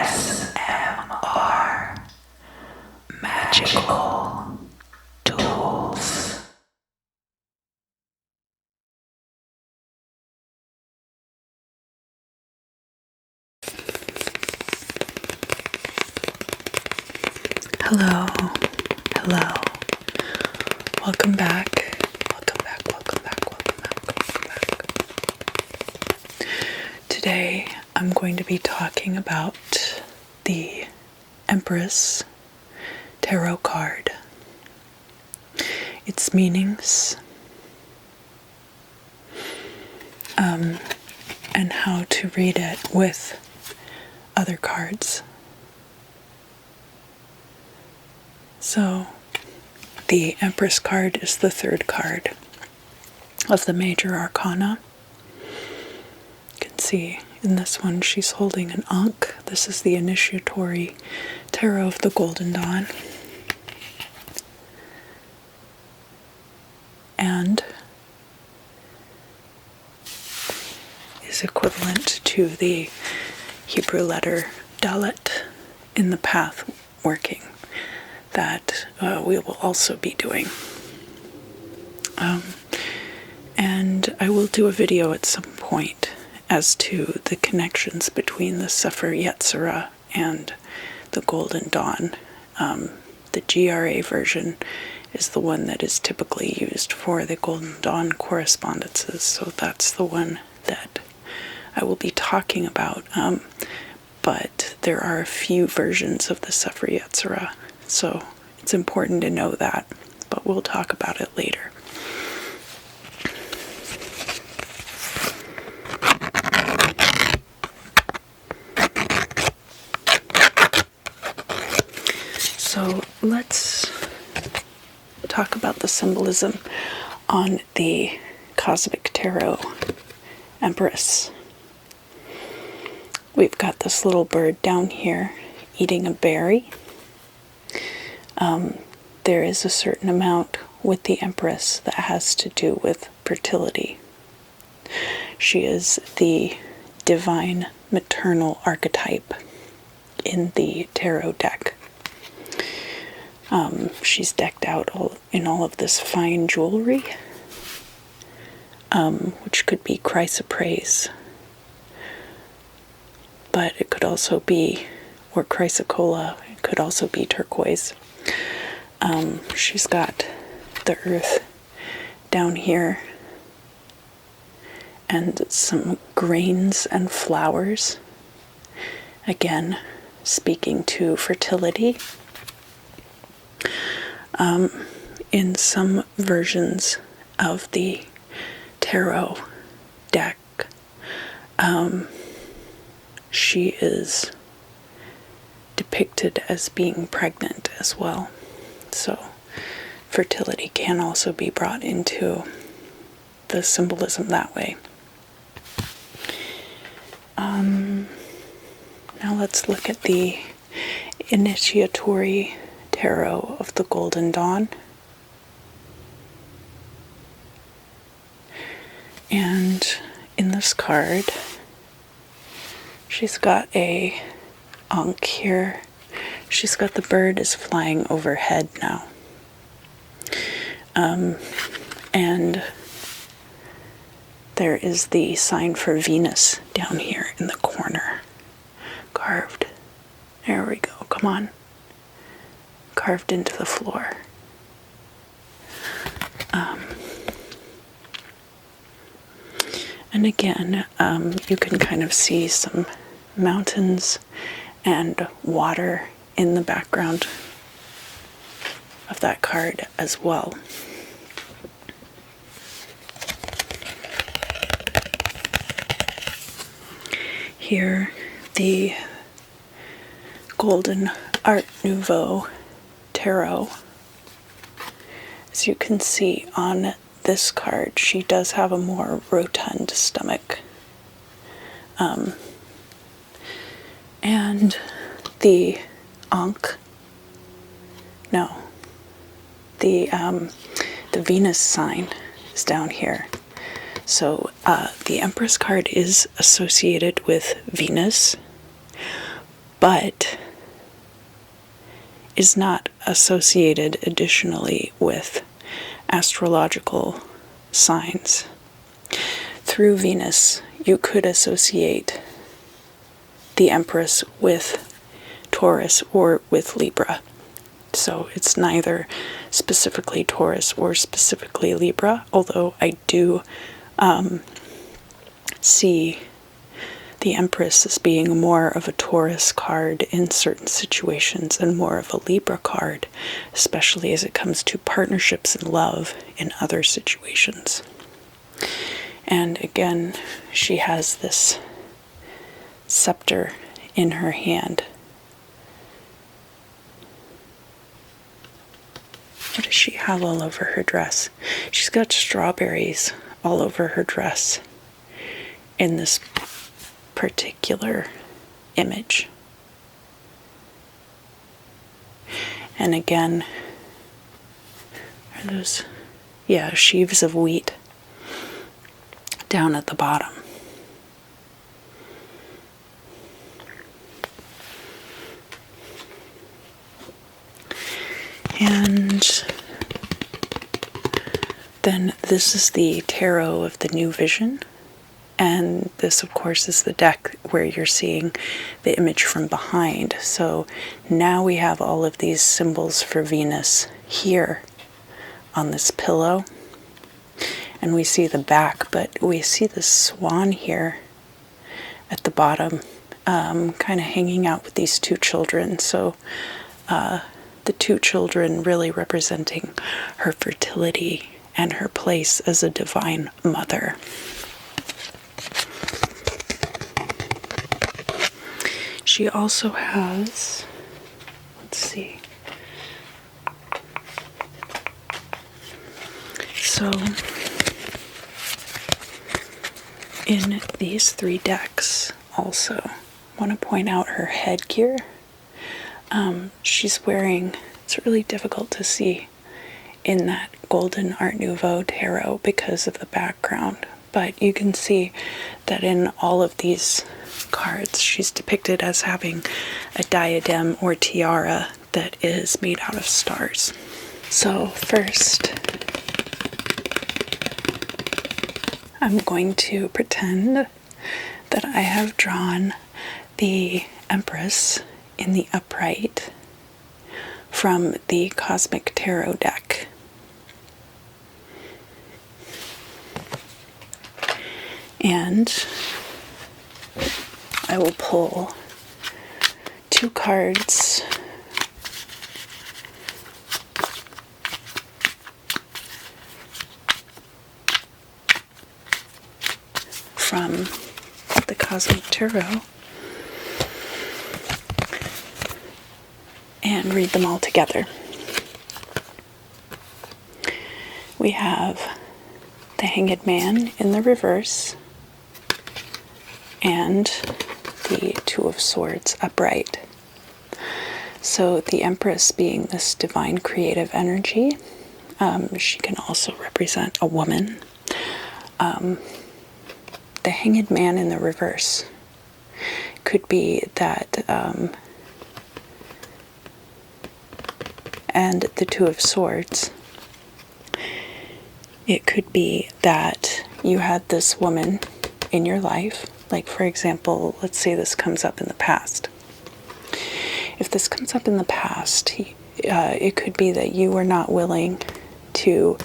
ASMR Magical Tools. Hello, hello. Welcome back. Today I'm going to be talking about the Empress tarot card, its meanings, and how to read it with other cards. So, the Empress card is the third card of the major arcana. You can see in this one she's holding an Ankh. This is the Initiatory Tarot of the Golden Dawn. And is equivalent to the Hebrew letter Dalet in the path working that we will also be doing. And I will do a video at some point as to the connections between the Sefer Yetzirah and the Golden Dawn. The GRA version is the one that is typically used for the Golden Dawn correspondences, so that's the one that I will be talking about. But there are a few versions of the Sefer Yetzirah, so it's important to know that, but we'll talk about it later. So let's talk about the symbolism on the Cosmic Tarot Empress. We've got this little bird down here eating a berry. There is a certain amount with the Empress that has to do with fertility. She is the divine maternal archetype in the tarot deck. She's decked out in all of this fine jewelry, which could be chrysoprase, but it could also be, or chrysocolla, it could also be turquoise. She's got the earth down here and some grains and flowers, again speaking to fertility. In some versions of the tarot deck, she is depicted as being pregnant as well. So fertility can also be brought into the symbolism that way. Now let's look at the Initiatory Tarot of the Golden Dawn. And in this card, she's got a Ankh here. She's got the bird is flying overhead now. And there is the sign for Venus down here in the corner, carved. There we go, come on. Carved into the floor. And again, you can kind of see some mountains and water in the background of that card as well. Here, the Golden Art Nouveau Tarot. As you can see on this card, she does have a more rotund stomach. And the Ankh, the Venus sign is down here. So the Empress card is associated with Venus, but is not associated additionally with astrological signs. Through Venus, you could associate the Empress with Taurus or with Libra. So it's neither specifically Taurus or specifically Libra, although I do see the Empress as being more of a Taurus card in certain situations and more of a Libra card, especially as it comes to partnerships and love in other situations. And again, she has this scepter in her hand. What does she have all over her dress? She's got strawberries all over her dress in this particular image. And again, are those, sheaves of wheat down at the bottom. And then this is the tarot of the New Vision. And this, of course, is the deck where you're seeing the image from behind. So now we have all of these symbols for Venus here on this pillow. And we see the back, but we see the swan here at the bottom, kind of hanging out with these two children. So the two children really representing her fertility and her place as a divine mother. She also has, let's see, so in these three decks also, I want to point out her headgear. She's wearing, it's really difficult to see in that golden Art Nouveau tarot because of the background, but you can see that in all of these cards she's depicted as having a diadem or tiara that is made out of stars. So first, I'm going to pretend that I have drawn the Empress in the upright from the Cosmic Tarot deck. And I will pull two cards from the Cosmic Tarot and read them all together. We have the Hanged Man in the reverse and the Two of Swords upright. So the Empress being this divine creative energy, she can also represent a woman. The Hanged Man in the reverse could be that, and the Two of Swords, it could be that you had this woman in your life. Like, for example, let's say this comes up in the past. If this comes up in the past, it could be that you were not willing to,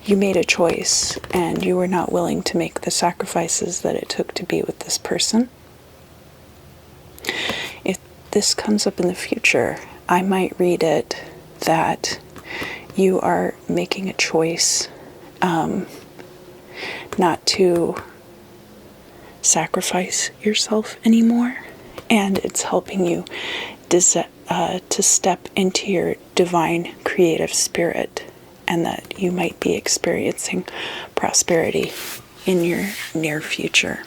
you made a choice and you were not willing to make the sacrifices that it took to be with this person. If this comes up in the future, I might read it that you are making a choice not to sacrifice yourself anymore, and it's helping you to step into your divine creative spirit, and that you might be experiencing prosperity in your near future.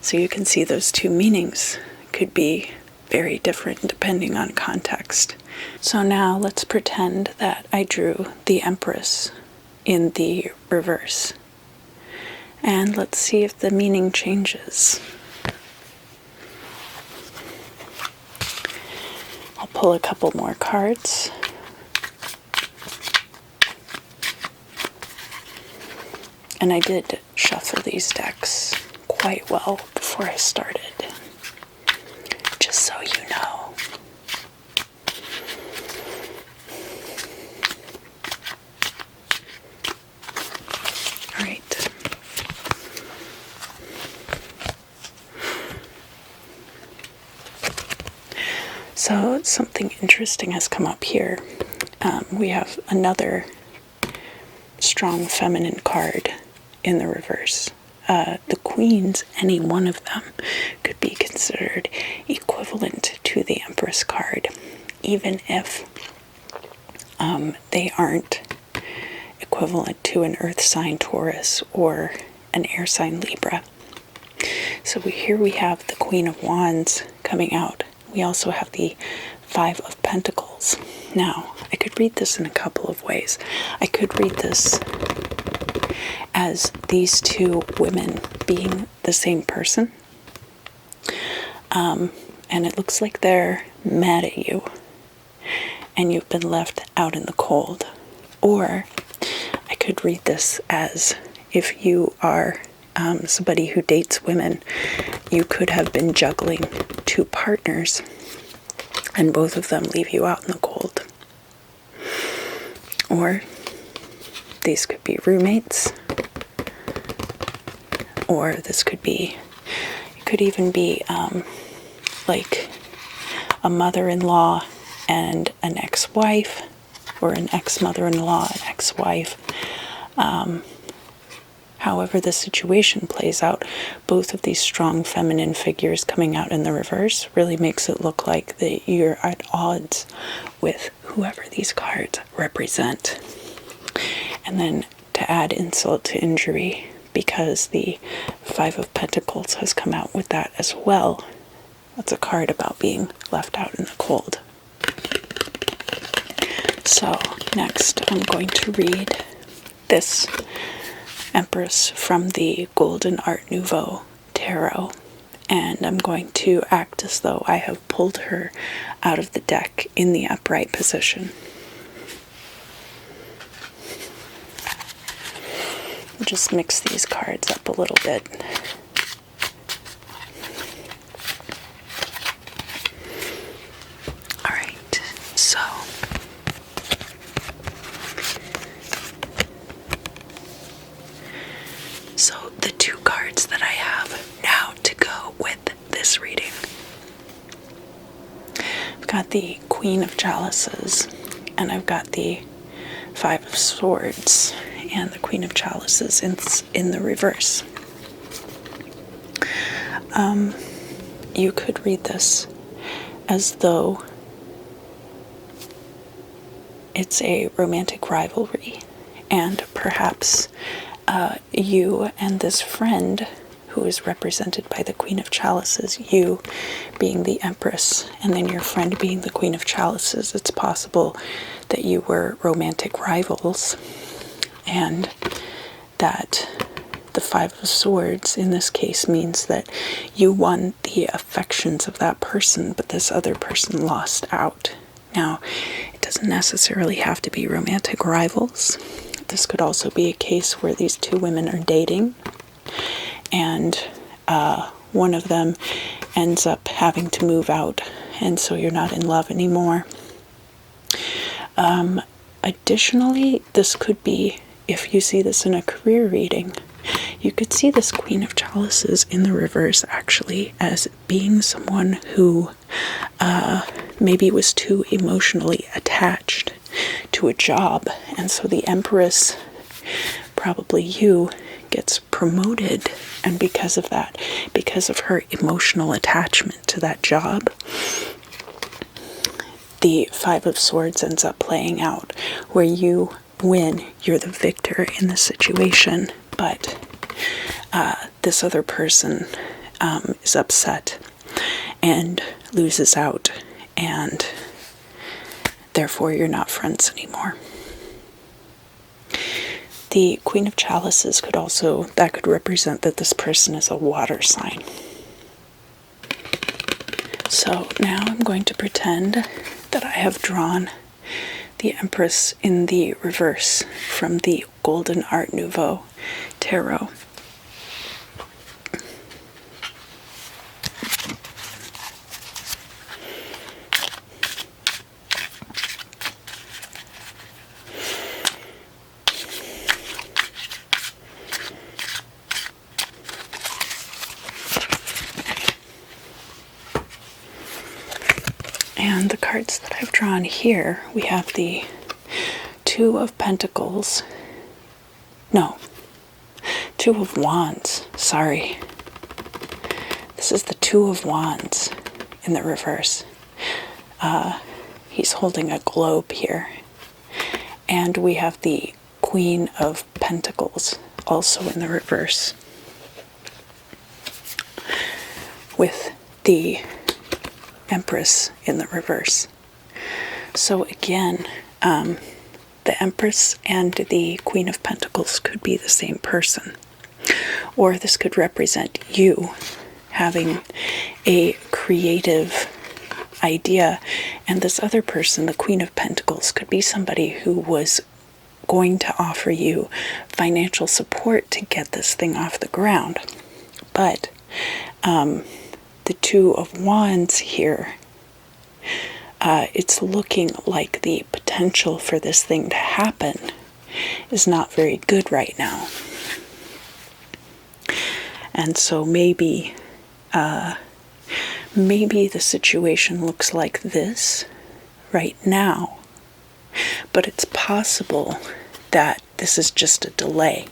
So you can see those two meanings could be very different depending on context. So now let's pretend that I drew the Empress in the reverse. And let's see if the meaning changes. pull a couple more cards. And I did shuffle these decks quite well before I started, just so you know. All right. So something interesting has come up here. We have another strong feminine card in the reverse. The queens, any one of them, could be considered equivalent to the Empress card, even if they aren't equivalent to an earth sign Taurus or an air sign Libra. So here we have the Queen of Wands coming out. We also have the Five of Pentacles. Now, I could read this in a couple of ways. I could read this as these two women being the same person. And it looks like they're mad at you and you've been left out in the cold. Or I could read this as if you are somebody who dates women, you could have been juggling two partners and both of them leave you out in the cold. Or these could be roommates, or this could be, it could even be like a mother-in-law and an ex-wife, or an ex-mother-in-law and ex-wife. However the situation plays out, both of these strong feminine figures coming out in the reverse really makes it look like that you're at odds with whoever these cards represent. And then to add insult to injury, because the Five of Pentacles has come out with that as well, that's a card about being left out in the cold. So next I'm going to read this Empress from the Golden Art Nouveau Tarot, and I'm going to act as though I have pulled her out of the deck in the upright position. I'll just mix these cards up a little bit. Alright, so the two cards that I have now to go with this reading. I've got the Queen of Chalices, and I've got the Five of Swords, and the Queen of Chalices in the reverse. You could read this as though it's a romantic rivalry, and perhaps you and this friend who is represented by the Queen of Chalices, you being the Empress and then your friend being the Queen of Chalices, it's possible that you were romantic rivals, and that the Five of Swords in this case means that you won the affections of that person, but this other person lost out. Now, it doesn't necessarily have to be romantic rivals. This could also be a case where these two women are dating, and one of them ends up having to move out, and so you're not in love anymore. Additionally, this could be, if you see this in a career reading, you could see this Queen of Chalices in the reverse actually as being someone who maybe was too emotionally attached to a job, and so the Empress, probably you, gets promoted, and because of that, because of her emotional attachment to that job, the Five of Swords ends up playing out where you win, you're the victor in the situation, but this other person is upset and loses out, and therefore you're not friends anymore. The Queen of Chalices could also, that could represent that this person is a water sign. So now I'm going to pretend that I have drawn the Empress in the reverse from the Golden Art Nouveau Tarot. And the cards that I've drawn here, we have the Two of Pentacles. No, Two of Wands. Sorry. This is the Two of Wands in the reverse. He's holding a globe here. And we have the Queen of Pentacles also in the reverse, with the Empress in the reverse. So again, the Empress and the Queen of Pentacles could be the same person. Or this could represent you having a creative idea, and this other person, the Queen of Pentacles, could be somebody who was going to offer you financial support to get this thing off the ground. But the Two of Wands here, it's looking like the potential for this thing to happen is not very good right now. And so maybe the situation looks like this right now, but it's possible that this is just a delay,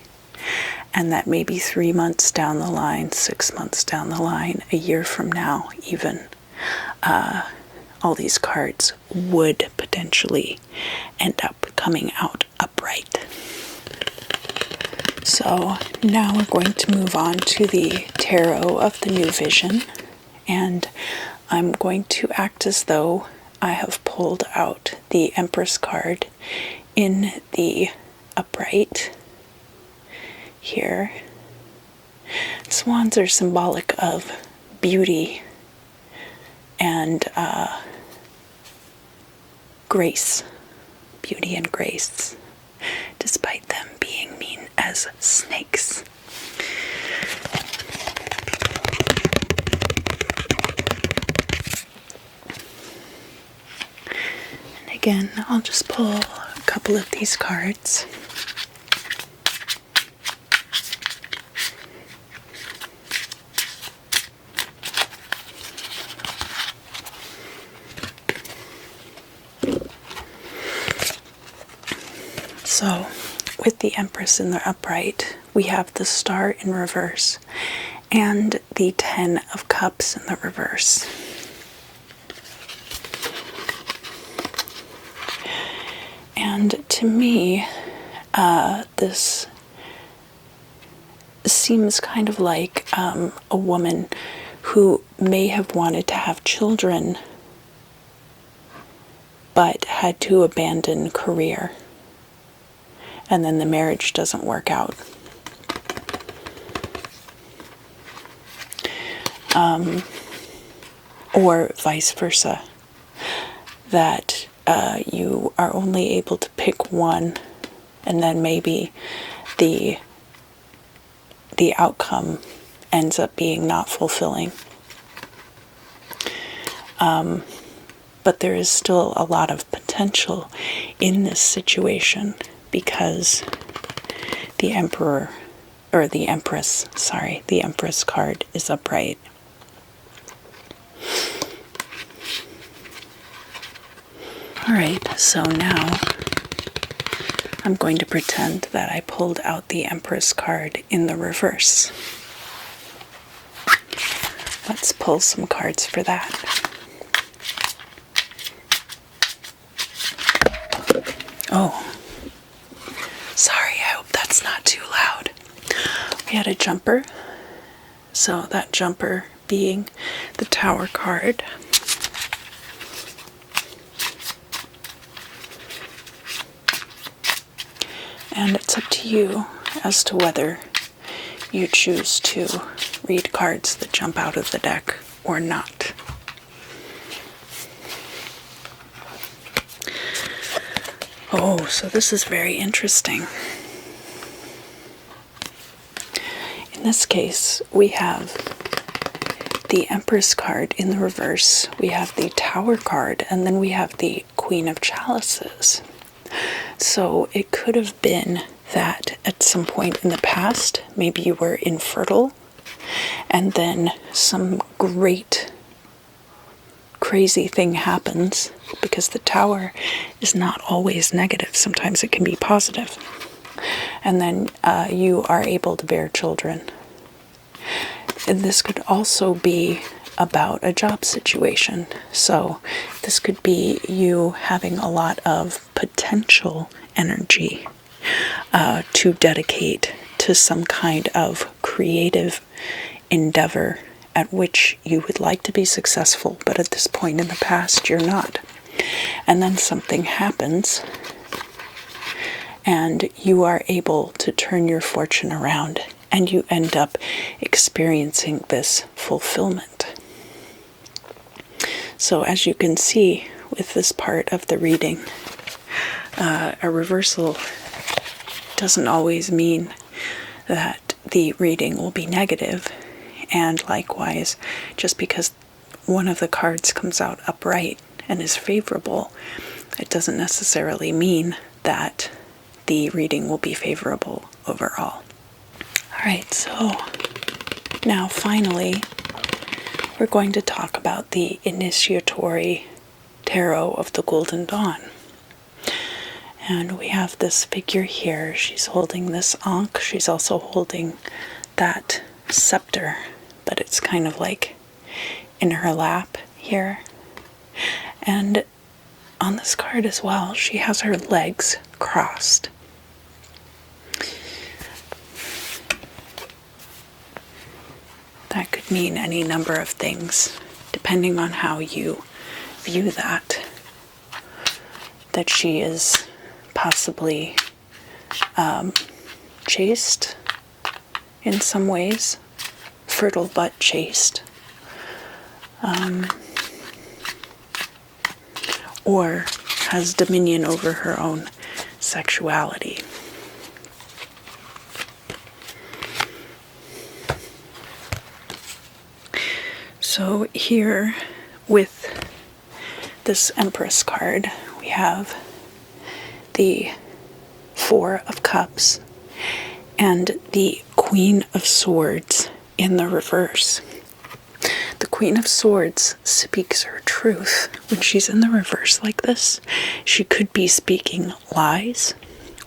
and that maybe 3 months down the line, 6 months down the line, a year from now even, all these cards would potentially end up coming out upright. So now we're going to move on to the Tarot of the New Vision, and I'm going to act as though I have pulled out the Empress card in the upright here. Swans are symbolic of beauty and grace. Beauty and grace, despite them being mean as snakes. And again, I'll just pull a couple of these cards. So, with the Empress in the upright, we have the Star in reverse and the Ten of Cups in the reverse. And to me, this seems kind of like a woman who may have wanted to have children but had to abandon career. And then the marriage doesn't work out. Or vice versa. That you are only able to pick one, and then maybe the outcome ends up being not fulfilling. But there is still a lot of potential in this situation, because the the Empress card is upright. Alright, so now I'm going to pretend that I pulled out the Empress card in the reverse. Let's pull some cards for that. Oh. Sorry, I hope that's not too loud. We had a jumper, so that jumper being the Tower card. And it's up to you as to whether you choose to read cards that jump out of the deck or not. Oh, so this is very interesting. In this case, we have the Empress card in the reverse, we have the Tower card, and then we have the Queen of Chalices. So it could have been that at some point in the past, maybe you were infertile, and then some great crazy thing happens, because the Tower is not always negative. Sometimes it can be positive. And then you are able to bear children. And this could also be about a job situation. So this could be you having a lot of potential energy to dedicate to some kind of creative endeavor at which you would like to be successful, but at this point in the past you're not. And then something happens and you are able to turn your fortune around, and you end up experiencing this fulfillment. So as you can see with this part of the reading, a reversal doesn't always mean that the reading will be negative. And likewise, just because one of the cards comes out upright and is favorable, it doesn't necessarily mean that the reading will be favorable overall. Alright, so now finally, we're going to talk about the Initiatory Tarot of the Golden Dawn. And we have this figure here. She's holding this ankh. She's also holding that scepter, but it's kind of like in her lap here. And on this card as well, she has her legs crossed. That could mean any number of things, depending on how you view that. That she is possibly chaste in some ways, fertile but chaste, or has dominion over her own sexuality. So here with this Empress card, we have the Four of Cups and the Queen of Swords in the reverse. The Queen of Swords speaks her truth. When she's in the reverse like this, she could be speaking lies,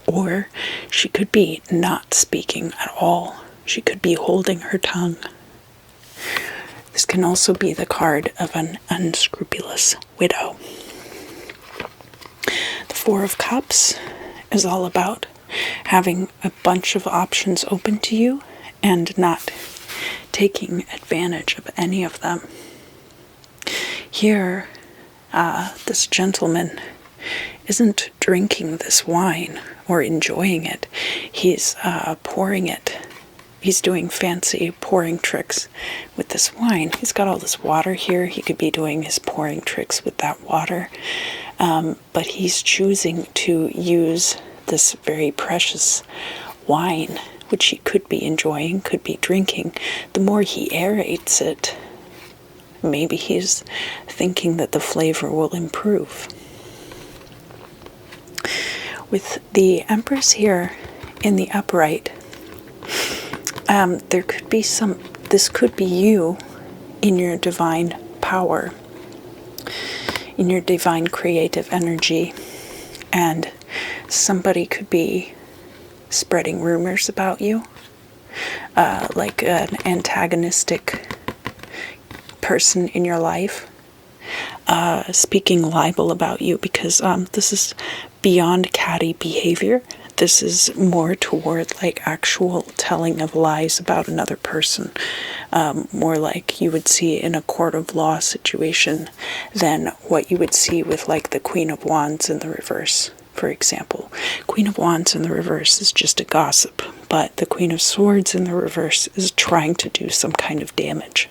or she could be not speaking at all. She could be holding her tongue. This can also be the card of an unscrupulous widow. The Four of Cups is all about having a bunch of options open to you and not taking advantage of any of them. Here, this gentleman isn't drinking this wine or enjoying it. He's pouring it. He's doing fancy pouring tricks with this wine. He's got all this water here. He could be doing his pouring tricks with that water. But he's choosing to use this very precious wine, which he could be enjoying, could be drinking. The more he aerates it, maybe he's thinking that the flavor will improve. With the Empress here in the upright, there could be this could be you in your divine power, in your divine creative energy, and somebody could be spreading rumors about you, like an antagonistic person in your life, speaking libel about you, because this is beyond catty behavior. This is more toward like actual telling of lies about another person, more like you would see in a court of law situation than what you would see with like the Queen of Wands in the reverse, for example. Queen of Wands in the reverse is just a gossip, but the Queen of Swords in the reverse is trying to do some kind of damage.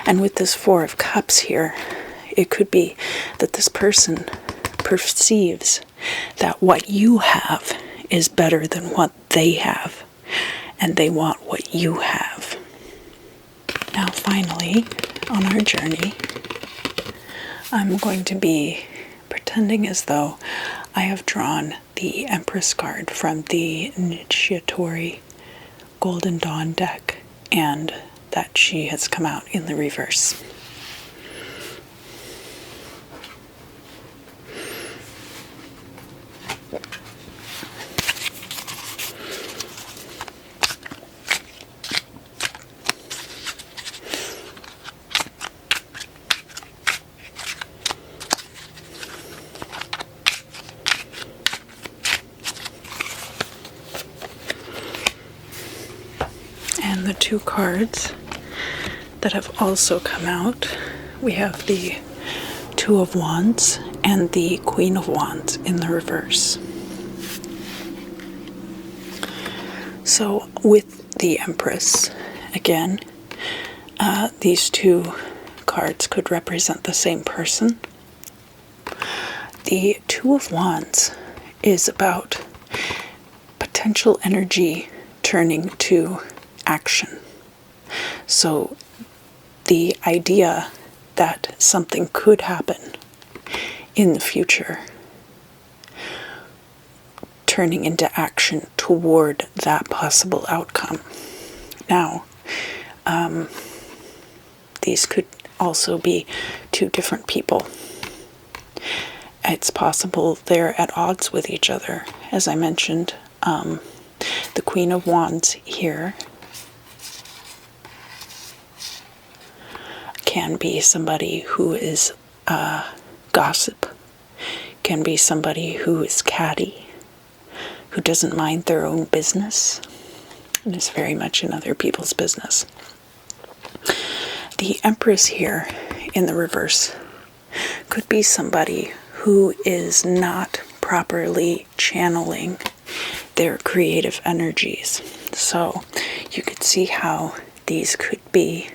And with this Four of Cups here, it could be that this person perceives that what you have is better than what they have, and they want what you have. Now finally, on our journey, I'm going to be pretending as though I have drawn the Empress card from the Initiatory Golden Dawn deck, and that she has come out in the reverse. And the two cards that have also come out, we have the Two of Wands and the Queen of Wands in the reverse. So with the Empress, again, these two cards could represent the same person. The Two of Wands is about potential energy turning to action. So the idea that something could happen in the future, turning into action toward that possible outcome. Now, these could also be two different people. It's possible they're at odds with each other. As I mentioned, the Queen of Wands here can be somebody who is gossip, can be somebody who is catty, who doesn't mind their own business, and is very much in other people's business. The Empress here in the reverse could be somebody who is not properly channeling their creative energies. So you could see how these could be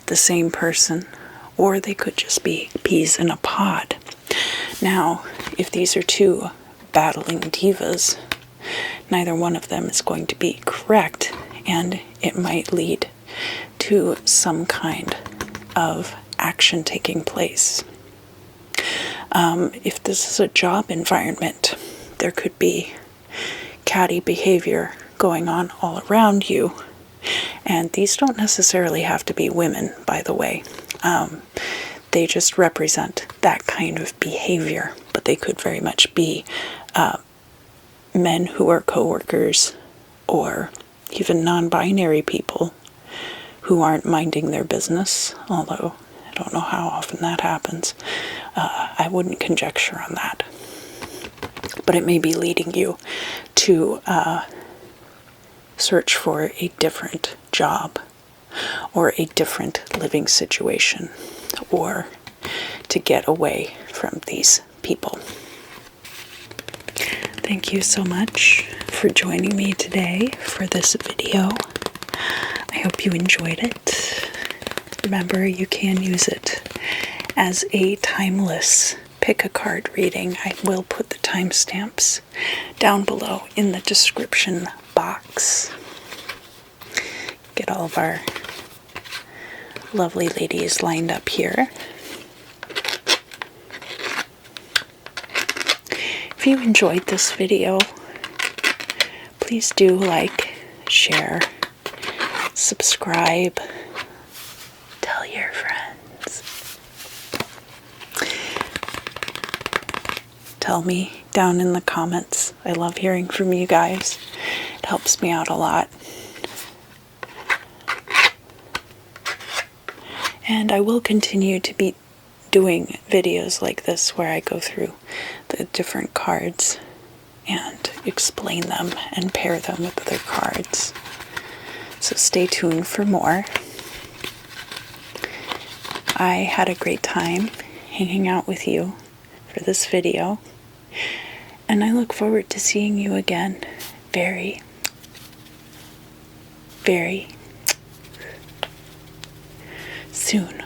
the same person, or they could just be peas in a pod. Now, if these are two battling divas, neither one of them is going to be correct, and it might lead to some kind of action taking place. If this is a job environment, there could be catty behavior going on all around you. And these don't necessarily have to be women, by the way. They just represent that kind of behavior, but they could very much be men who are coworkers, or even non-binary people who aren't minding their business, although I don't know how often that happens. I wouldn't conjecture on that. But it may be leading you to search for a different job, or a different living situation, or to get away from these people. Thank you so much for joining me today for this video. I hope you enjoyed it. Remember, you can use it as a timeless pick a card reading. I will put the timestamps down below in the description box. Get all of our lovely ladies lined up here. If you enjoyed this video, please do like, share, subscribe, tell your friends. Tell me down in the comments. I love hearing from you guys. It helps me out a lot. And I will continue to be doing videos like this where I go through the different cards and explain them and pair them with other cards. So stay tuned for more. I had a great time hanging out with you for this video, and I look forward to seeing you again very, very soon.